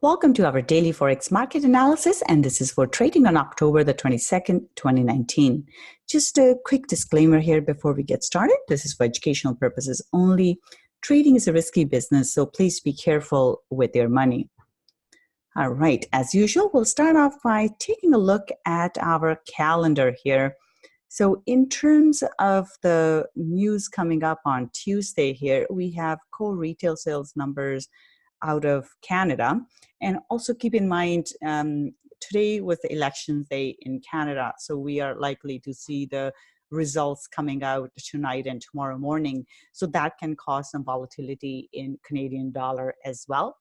Welcome to our daily Forex market analysis, and this is for trading on October the 22nd, 2019. Just a quick disclaimer here before we get started. This is for educational purposes only. Trading is a risky business, so please be careful with your money. All right, as usual, we'll start off by taking a look at our calendar here. So in terms of the news coming up on Tuesday here, we have core retail sales numbers out of Canada. And also keep in mind, today was the election day in Canada, so we are likely to see the results coming out tonight and tomorrow morning. So that can cause some volatility in Canadian dollar as well.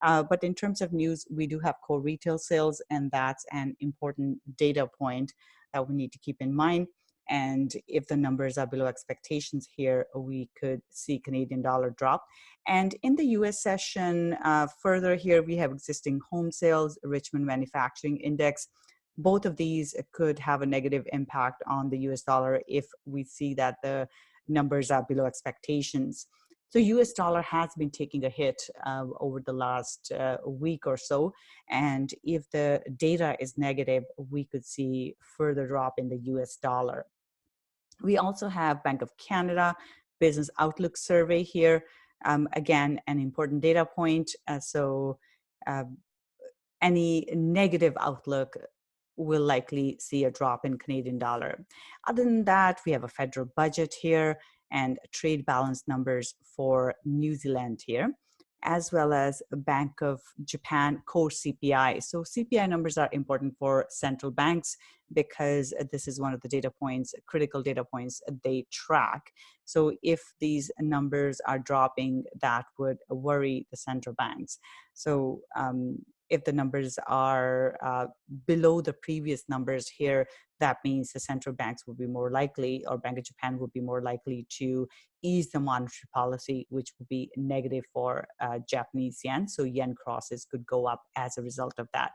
But in terms of news, we do have core retail sales, and that's an important data point that we need to keep in mind. And if the numbers are below expectations here, we could see Canadian dollar drop. And in the US session, further here, we have existing home sales, Richmond Manufacturing Index. Both of these could have a negative impact on the US dollar if we see that the numbers are below expectations. So US dollar has been taking a hit over the last week or so. And if the data is negative, we could see further drop in the US dollar. We also have Bank of Canada Business Outlook Survey here. Again, an important data point. Any negative outlook will likely see a drop in Canadian dollar. Other than that, we have a federal budget here and trade balance numbers for New Zealand here, as well as Bank of Japan core CPI. So CPI numbers are important for central banks because this is one of the data points, critical data points they track. So if these numbers are dropping, that would worry the central banks. So if the numbers are below the previous numbers here, that means the central banks will be more likely, or Bank of Japan will be more likely to ease the monetary policy, which would be negative for Japanese yen. So yen crosses could go up as a result of that.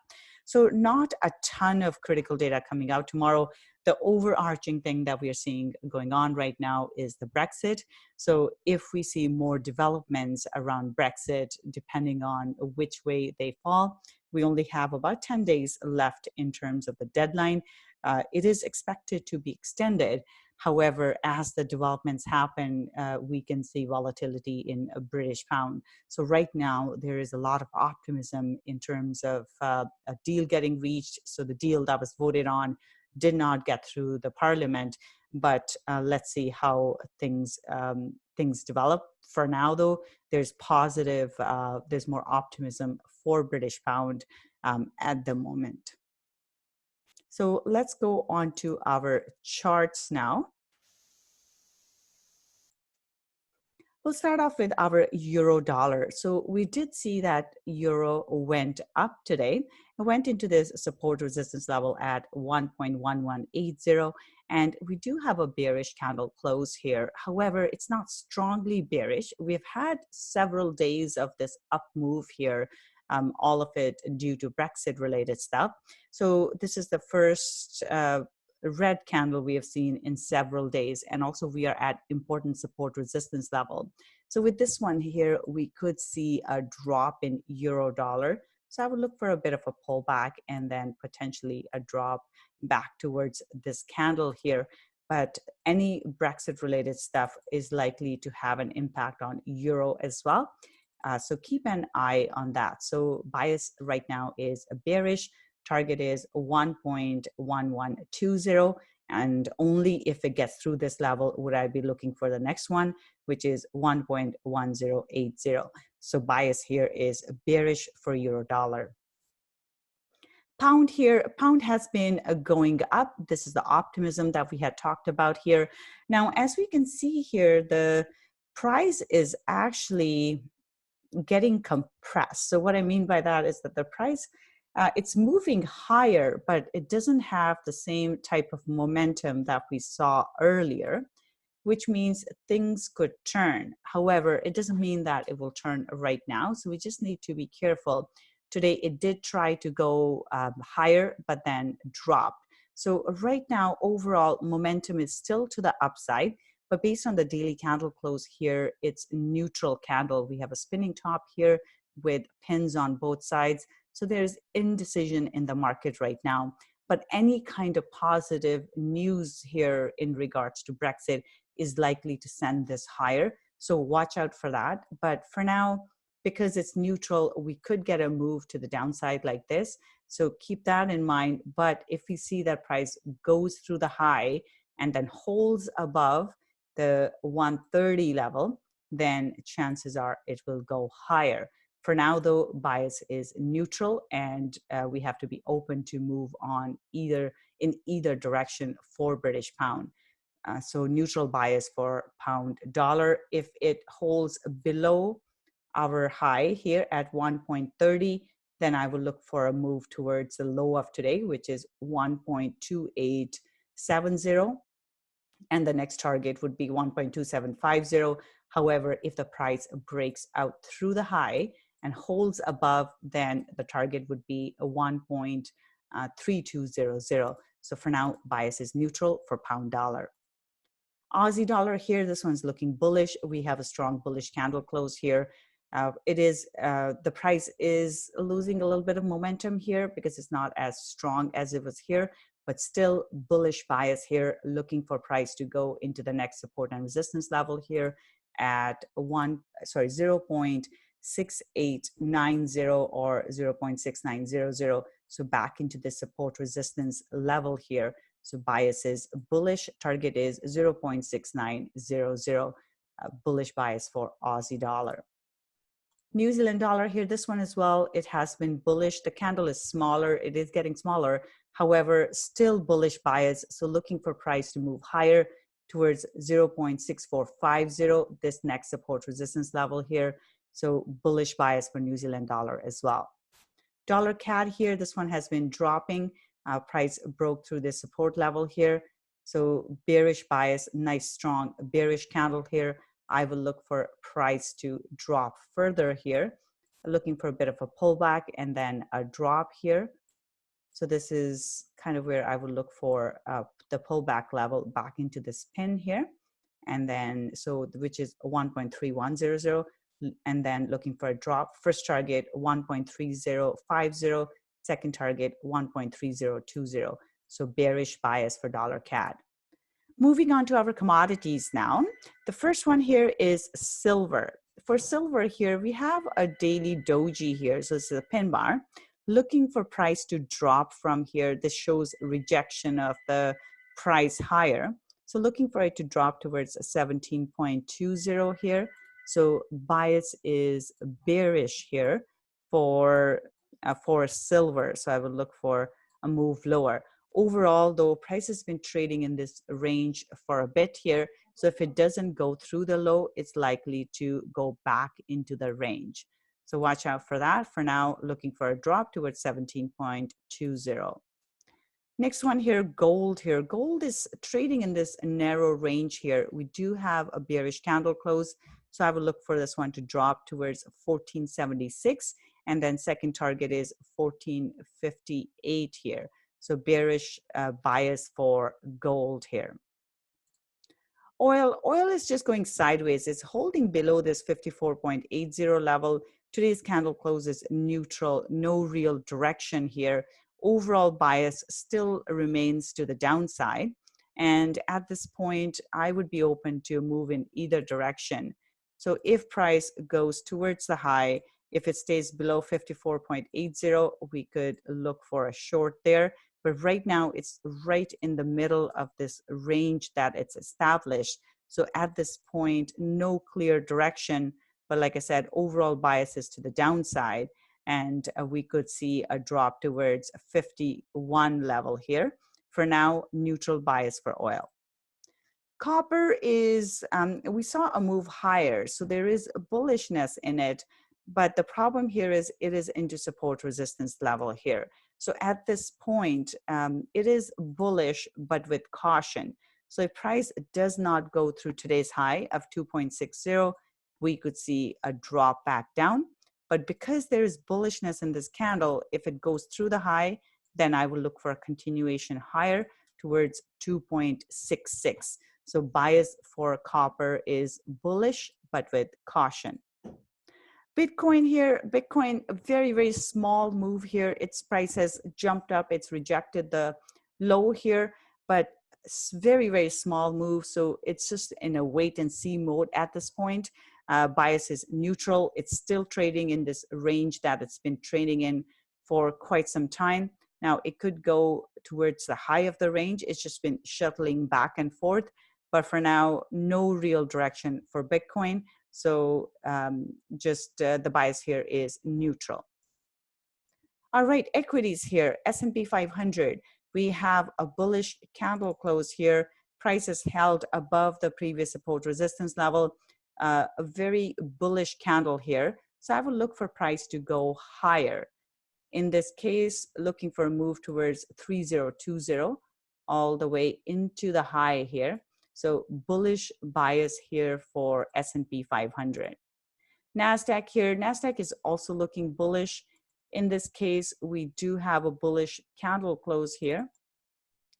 So not a ton of critical data coming out tomorrow. The overarching thing that we are seeing going on right now is the Brexit. So if we see more developments around Brexit, depending on which way they fall, we only have about 10 days left in terms of the deadline. It is expected to be extended. However, as the developments happen, we can see volatility in a British pound. So right now, there is a lot of optimism in terms of a deal getting reached. So the deal that was voted on did not get through the parliament, but let's see how things develop. For now, though, there's there's more optimism for British pound at the moment. So let's go on to our charts now. We'll start off with our euro dollar. So we did see that euro went up today. It went into this support resistance level at 1.1180, and we do have a bearish candle close here. However, it's not strongly bearish. We've had several days of this up move here, all of it due to Brexit related stuff. So this is the first red candle we have seen in several days, and also we are at important support resistance level. So with this one here, we could see a drop in euro dollar. So I would look for a bit of a pullback and then potentially a drop back towards this candle here. But any Brexit related stuff is likely to have an impact on euro as well. So keep an eye on that. So bias right now is bearish. Target is 1.1120, and only if it gets through this level would I be looking for the next one, which is 1.1080. So bias here is bearish for euro dollar. Pound here, pound has been going up. This is the optimism that we had talked about here. Now, as we can see here, the price is actually getting compressed. So what I mean by that is that the price, it's moving higher, but it doesn't have the same type of momentum that we saw earlier, which means things could turn. However, it doesn't mean that it will turn right now. So we just need to be careful. Today, it did try to go higher, but then dropped. So right now, overall momentum is still to the upside. But based on the daily candle close here, it's neutral candle. We have a spinning top here. with pins on both sides. So there's indecision in the market right now. But any kind of positive news here in regards to Brexit is likely to send this higher. So watch out for that. But for now, because it's neutral, we could get a move to the downside like this. So keep that in mind. But if we see that price goes through the high and then holds above the 130 level, then chances are it will go higher. For now, though, bias is neutral, and we have to be open to move on in either direction for British pound. So neutral bias for pound dollar. If it holds below our high here at 1.30, then I will look for a move towards the low of today, which is 1.2870. And the next target would be 1.2750. However, if the price breaks out through the high and holds above, then the target would be a 1.3200. So for now, bias is neutral for pound dollar. Aussie dollar here, this one's looking bullish. We have a strong bullish candle close here. The price is losing a little bit of momentum here because it's not as strong as it was here, but still bullish bias here, looking for price to go into the next support and resistance level here at 0.6890 or 0.6900. So back into the support resistance level here. So bias is bullish, target is 0.6900, bullish bias for Aussie dollar. New Zealand dollar here, this one as well, it has been bullish. The candle is smaller, it is getting smaller. However, still bullish bias. So looking for price to move higher towards 0.6450, this next support resistance level here. So bullish bias for New Zealand dollar as well. Dollar CAD here, this one has been dropping. Price broke through this support level here. So bearish bias, nice strong bearish candle here. I will look for price to drop further here, looking for a bit of a pullback and then a drop here. So this is kind of where I would look for the pullback level back into this pin here. And then, so which is 1.3100, and then looking for a drop. First target 1.3050, second target 1.3020. So bearish bias for dollar CAD. Moving on to our commodities now. The first one here is silver. For silver here, we have a daily doji here. So this is a pin bar. Looking for price to drop from here. This shows rejection of the price higher. So looking for it to drop towards 17.20 here. So bias is bearish here for silver. So I would look for a move lower. Overall, though, price has been trading in this range for a bit here. So if it doesn't go through the low, it's likely to go back into the range. So watch out for that. For now, looking for a drop towards 17.20. Next one here, gold here. Gold is trading in this narrow range here. We do have a bearish candle close. So I will look for this one to drop towards 1476. And then second target is 1458 here. So bearish bias for gold here. Oil is just going sideways. It's holding below this 54.80 level. Today's candle closes neutral, no real direction here. Overall bias still remains to the downside. And at this point, I would be open to move in either direction. So if price goes towards the high, if it stays below 54.80, we could look for a short there. But right now, it's right in the middle of this range that it's established. So at this point, no clear direction. But like I said, overall bias is to the downside. And we could see a drop towards 51 level here. For now, neutral bias for oil. Copper is, we saw a move higher. So there is bullishness in it. But the problem here is it is into support resistance level here. So at this point, it is bullish, but with caution. So if price does not go through today's high of 2.60, we could see a drop back down. But because there is bullishness in this candle, if it goes through the high, then I will look for a continuation higher towards 2.66. So bias for copper is bullish, but with caution. Bitcoin here, Bitcoin, a very, very small move here. Its price has jumped up. It's rejected the low here, but very, very small move. So it's just in a wait and see mode at this point. Bias is neutral. It's still trading in this range that it's been trading in for quite some time. Now it could go towards the high of the range. It's just been shuttling back and forth. But for now, no real direction for Bitcoin. So just the bias here is neutral. All right, equities here, S&P 500. We have a bullish candle close here. Price is held above the previous support resistance level. A very bullish candle here. So I will look for price to go higher. In this case, looking for a move towards 3020 all the way into the high here. So bullish bias here for S&P 500. NASDAQ here, NASDAQ is also looking bullish. In this case, we do have a bullish candle close here.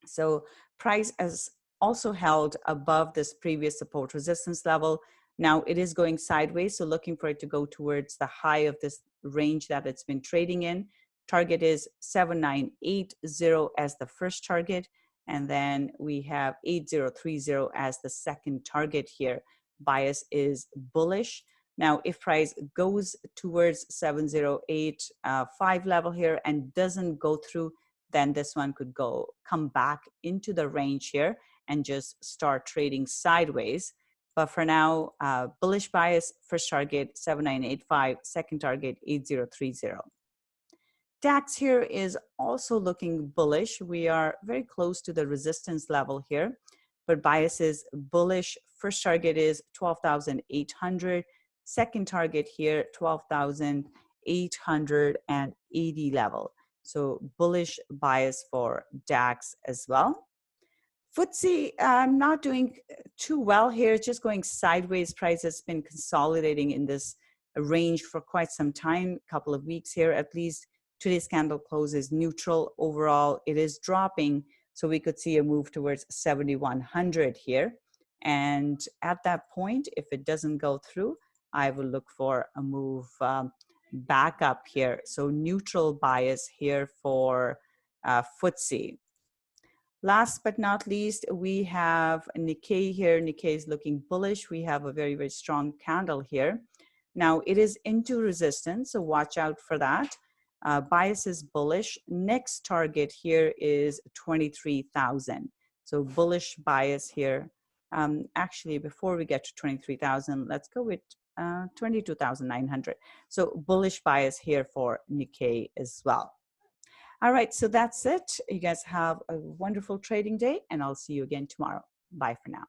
So price has also held above this previous support resistance level. Now it is going sideways, so looking for it to go towards the high of this range that it's been trading in. Target is 7980 as the first target, and then we have 8030 as the second target here. Bias is bullish. Now, if price goes towards 7085 level here and doesn't go through, then this one could come back into the range here and just start trading sideways. But for now, bullish bias, first target 7985, second target 8030. DAX here is also looking bullish. We are very close to the resistance level here, but bias is bullish. First target is 12,800. Second target here, 12,880 level. So bullish bias for DAX as well. FTSE, not doing too well here, just going sideways. Price has been consolidating in this range for quite some time, a couple of weeks here at least. Today's candle close is neutral. Overall, it is dropping, so we could see a move towards 7,100 here. And at that point, if it doesn't go through, I will look for a move back up here. So neutral bias here for FTSE. Last but not least, we have Nikkei here. Nikkei is looking bullish. We have a very, very strong candle here. Now, it is into resistance, so watch out for that. Bias is bullish. Next target here is 23,000. So bullish bias here. Actually, before we get to 23,000, let's go with 22,900. So bullish bias here for Nikkei as well. All right, so that's it. You guys have a wonderful trading day, and I'll see you again tomorrow. Bye for now.